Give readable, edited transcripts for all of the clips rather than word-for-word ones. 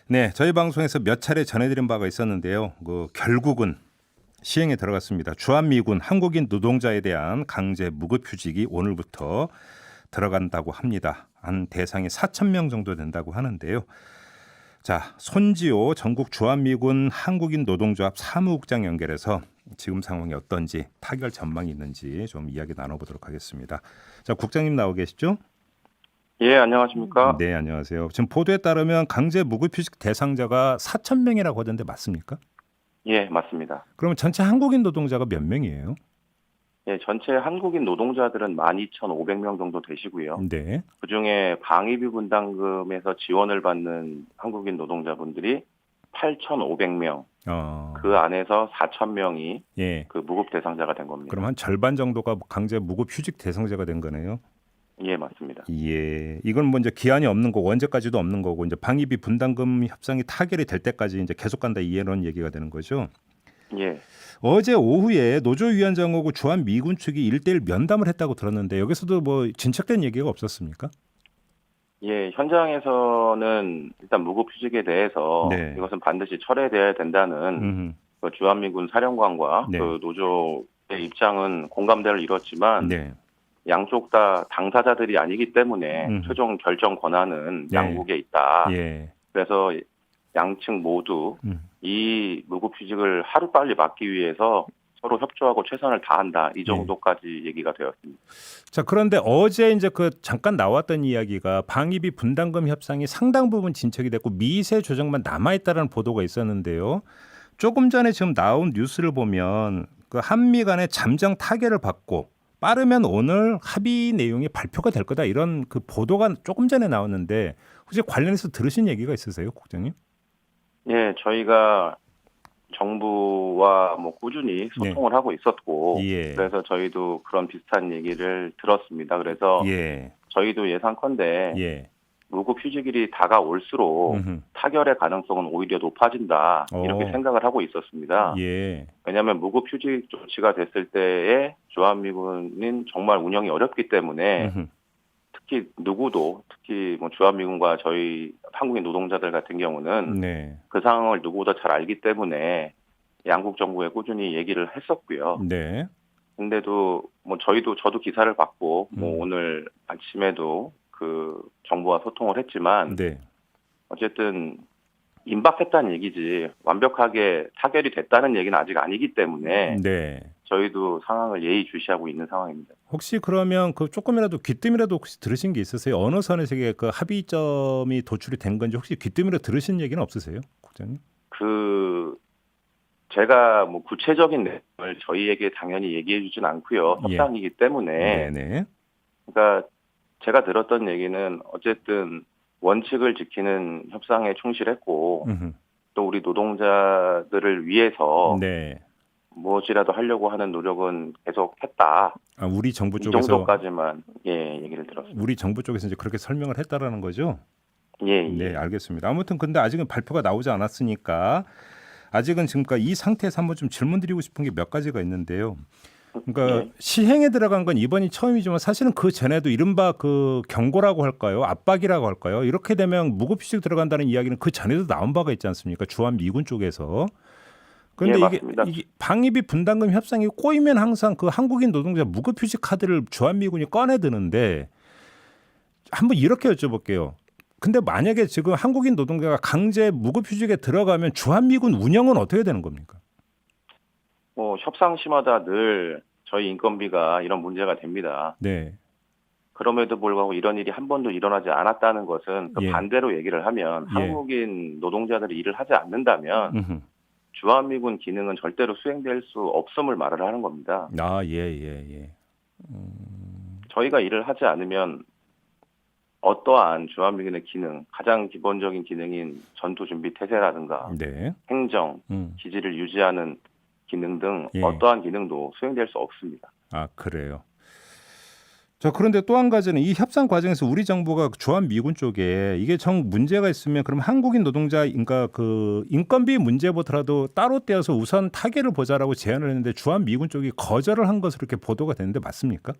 네, 저희 방송에서 몇 차례 전해드린 바가 있었는데요. 결국은 시행에 들어갔습니다. 주한미군 한국인 노동자에 대한 강제 무급휴직이 오늘부터 들어간다고 합니다. 한 대상이 4천 명 정도 된다고 하는데요. 자, 손지호 전국 주한미군 한국인 노동조합 사무국장 연결해서 지금 상황이 어떤지 타결 전망이 있는지 좀 이야기 나눠보도록 하겠습니다. 자, 국장님 나오 계시죠? 예, 안녕하십니까? 네, 안녕하세요. 지금 보도에 따르면 강제 무급휴직 대상자가 4천 명이라고 하던데 맞습니까? 예, 맞습니다. 그러면 전체 한국인 노동자가 몇 명이에요? 예, 전체 한국인 노동자들은 12,500명 정도 되시고요. 네. 그중에 방위비 분담금에서 지원을 받는 한국인 노동자분들이 8,500명, 그 안에서 4,000명이 예. 그 무급 대상자가 된 겁니다. 그럼 한 절반 정도가 강제 무급휴직 대상자가 된 거네요. 예, 맞습니다. 예, 이건 뭐 이제 기한이 없는 거고 언제까지도 없는 거고 이제 방위비 분담금 협상이 타결이 될 때까지 이제 계속 간다 이런 얘기가 되는 거죠. 예. 어제 오후에 노조위원장하고 주한미군 측이 1대1 면담을 했다고 들었는데 여기서도 뭐 진척된 얘기가 없었습니까? 예, 현장에서는 일단 무급휴직에 대해서 네. 이것은 반드시 철회돼야 된다는 그 주한미군 사령관과 네. 그 노조의 입장은 공감대를 이뤘지만 네. 양쪽 다 당사자들이 아니기 때문에 최종 결정 권한은 네. 양국에 있다. 예. 그래서 양측 모두 이 무급휴직을 하루빨리 막기 위해서 서로 협조하고 최선을 다한다. 이 정도까지 얘기가 되었습니다. 자, 그런데 어제 이제 잠깐 나왔던 이야기가 방위비 분담금 협상이 상당 부분 진척이 됐고 미세 조정만 남아 있다라는 보도가 있었는데요. 조금 전에 지금 나온 뉴스를 보면 그 한미 간의 잠정 타결을 받고 빠르면 오늘 합의 내용이 발표가 될 거다 이런 그 보도가 조금 전에 나왔는데 혹시 관련해서 들으신 얘기가 있으세요, 국장님? 예, 저희가 정부와 뭐 꾸준히 소통을 하고 있었고, 예. 그래서 저희도 그런 비슷한 얘기를 들었습니다. 그래서 예. 저희도 예상컨대 예. 무급휴직일이 다가올수록 타결의 가능성은 오히려 높아진다 이렇게 생각을 하고 있었습니다. 예. 왜냐하면 무급휴직 조치가 됐을 때에 주한미군은 정말 운영이 어렵기 때문에 특히 특히 뭐 주한미군과 저희 한국인 노동자들 같은 경우는 네. 그 상황을 누구보다 잘 알기 때문에 양국 정부에 꾸준히 얘기를 했었고요. 네. 근데도 뭐 저도 기사를 받고 뭐 오늘 아침에도 그 정부와 소통을 했지만 네. 어쨌든 임박했다는 얘기지 완벽하게 타결이 됐다는 얘기는 아직 아니기 때문에 네. 저희도 상황을 예의주시하고 있는 상황입니다. 혹시 그러면 그 조금이라도 귀뜸이라도 혹시 들으신 게 있으세요? 어느 선에서 그 합의점이 도출이 된 건지 혹시 귀뜸이라도 들으신 얘기는 없으세요, 국장님? 제가 뭐 구체적인 내용을 저희에게 당연히 얘기해 주진 않고요. 협상이기 때문에. 네네. 그러니까 제가 들었던 얘기는 어쨌든 원칙을 지키는 협상에 충실했고 또 우리 노동자들을 위해서 네. 무엇이라도 하려고 하는 노력은 계속했다. 아, 우리 정부 이 쪽에서 정도까지만 얘기를 들었습니다. 우리 정부 쪽에서 이제 그렇게 설명을 했다라는 거죠? 예. 네, 알겠습니다. 아무튼 근데 아직은 발표가 나오지 않았으니까 아직은 지금까지 이 상태에서 한번 좀 질문드리고 싶은 게 몇 가지가 있는데요. 그러니까 시행에 들어간 건 이번이 처음이지만 사실은 그 전에도 이른바 그 경고라고 할까요? 압박이라고 할까요? 이렇게 되면 무급휴직 들어간다는 이야기는 그 전에도 나온 바가 있지 않습니까? 주한미군 쪽에서. 그런데 이게 방위비 분담금 협상이 꼬이면 항상 그 한국인 노동자 무급휴직 카드를 주한미군이 꺼내드는데 한번 이렇게 여쭤볼게요. 근데 만약에 지금 한국인 노동자가 강제 무급휴직에 들어가면 주한미군 운영은 어떻게 되는 겁니까? 협상 시마다 늘 저희 인건비가 이런 문제가 됩니다. 네. 그럼에도 불구하고 이런 일이 한 번도 일어나지 않았다는 것은 반대로 얘기를 하면 한국인 노동자들이 일을 하지 않는다면 주한미군 기능은 절대로 수행될 수 없음을 말을 하는 겁니다. 아, 예. 저희가 일을 하지 않으면 어떠한 주한미군의 기능, 가장 기본적인 기능인 전투준비 태세라든가 행정, 기지를 유지하는 기능 등 어떠한 기능도 수행될 수 없습니다. 아, 그래요. 자, 그런데 또 한 가지는 이 협상 과정에서 우리 정부가 주한미군 쪽에 이게 정 문제가 있으면 그럼 한국인 노동자 그 인건비 문제보다도 따로 떼어서 우선 타결을 보자라고 제안을 했는데 주한미군 쪽이 거절을 한 것으로 이렇게 보도가 되는데 맞습니까?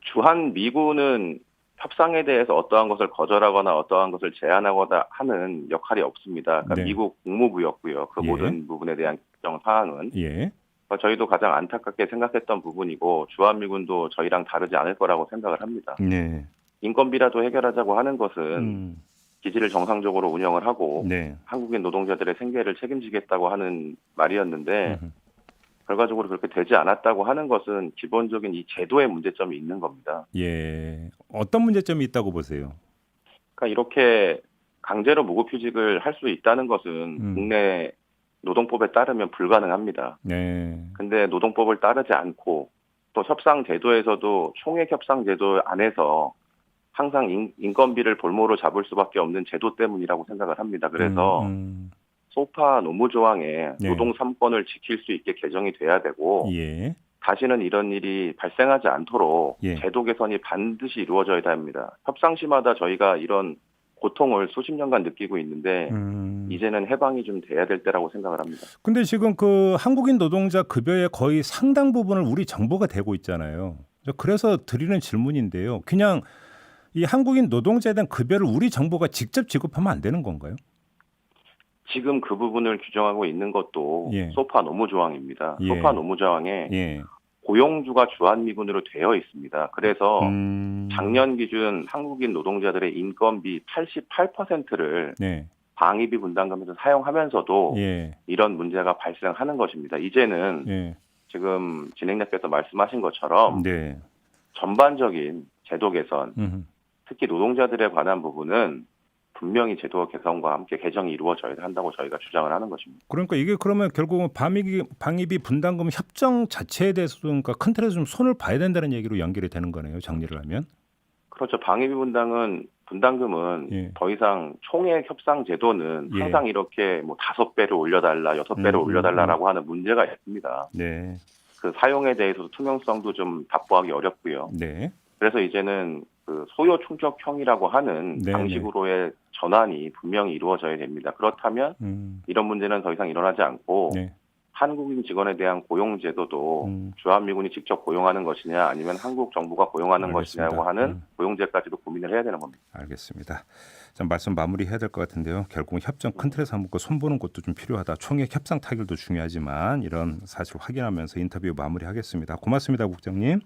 주한미군은 협상에 대해서 어떠한 것을 거절하거나 어떠한 것을 제안하거나 하는 역할이 없습니다. 그러니까 네. 미국 국무부였고요. 그 예. 모든 부분에 대한 결정 사항은. 예. 저희도 가장 안타깝게 생각했던 부분이고 주한미군도 저희랑 다르지 않을 거라고 생각을 합니다. 네. 인건비라도 해결하자고 하는 것은 기지를 정상적으로 운영을 하고 네. 한국인 노동자들의 생계를 책임지겠다고 하는 말이었는데 결과적으로 그렇게 되지 않았다고 하는 것은 기본적인 이 제도의 문제점이 있는 겁니다. 예. 어떤 문제점이 있다고 보세요? 그러니까 이렇게 강제로 무급휴직을 할 수 있다는 것은 국내 노동법에 따르면 불가능합니다. 네. 근데 노동법을 따르지 않고 또 협상 제도에서도 총액 협상 제도 안에서 항상 인건비를 볼모로 잡을 수밖에 없는 제도 때문이라고 생각을 합니다. 그래서 소파 노무조항에 네. 노동 3권을 지킬 수 있게 개정이 돼야 되고 예. 다시는 이런 일이 발생하지 않도록 예. 제도 개선이 반드시 이루어져야 합니다. 협상시마다 저희가 이런 고통을 수십 년간 느끼고 있는데 이제는 해방이 좀 돼야 될 때라고 생각을 합니다. 근데 지금 그 한국인 노동자 급여의 거의 상당 부분을 우리 정부가 대고 있잖아요. 그래서 드리는 질문인데요. 그냥 이 한국인 노동자에 대한 급여를 우리 정부가 직접 지급하면 안 되는 건가요? 지금 그 부분을 규정하고 있는 것도 예. 소파 노무조항입니다. 예. 소파 노무조항에 예. 고용주가 주한미군으로 되어 있습니다. 그래서 작년 기준 한국인 노동자들의 인건비 88%를 네. 방위비 분담금에서 사용하면서도 예. 이런 문제가 발생하는 것입니다. 이제는 예. 지금 진행자께서 말씀하신 것처럼 네. 전반적인 제도 개선, 특히 노동자들에 관한 부분은 분명히 제도 개선과 함께 개정이 이루어져야 한다고 저희가 주장을 하는 것입니다. 그러니까 이게 그러면 결국은 방위비 분담금 협정 자체에 대해서도 그러니까 큰 틀에서 좀 손을 봐야 된다는 얘기로 연결이 되는 거네요. 정리를 하면. 그렇죠. 방위비 분담금은 예. 더 이상 총액 협상 제도는 예. 항상 이렇게 뭐 5배로 올려달라, 6배로 올려달라라고 하는 문제가 있습니다. 네. 그 사용에 대해서도 투명성도 좀 확보하기 어렵고요. 네. 그래서 이제는 그 소요 충격형이라고 하는 네네. 방식으로의 전환이 분명히 이루어져야 됩니다. 그렇다면 이런 문제는 더 이상 일어나지 않고 네. 한국인 직원에 대한 고용제도도 주한미군이 직접 고용하는 것이냐 아니면 한국 정부가 고용하는 알겠습니다. 것이냐고 하는 고용제까지도 고민을 해야 되는 겁니다. 알겠습니다. 좀 말씀 마무리해야 될 것 같은데요. 결국 협정 큰 틀에서 한번 손보는 것도 좀 필요하다. 총액 협상 타결도 중요하지만 이런 사실 확인하면서 인터뷰 마무리하겠습니다. 고맙습니다, 국장님.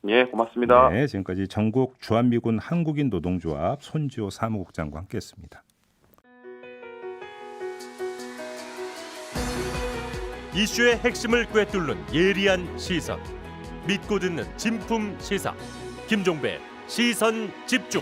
예, 고맙습니다. 네, 지금까지 전국 주한미군 한국인 노동조합 손지호 사무국장과 함께했습니다. 이슈의 핵심을 꿰뚫는 예리한 시선, 믿고 듣는 진품 시사, 김종배 시선 집중.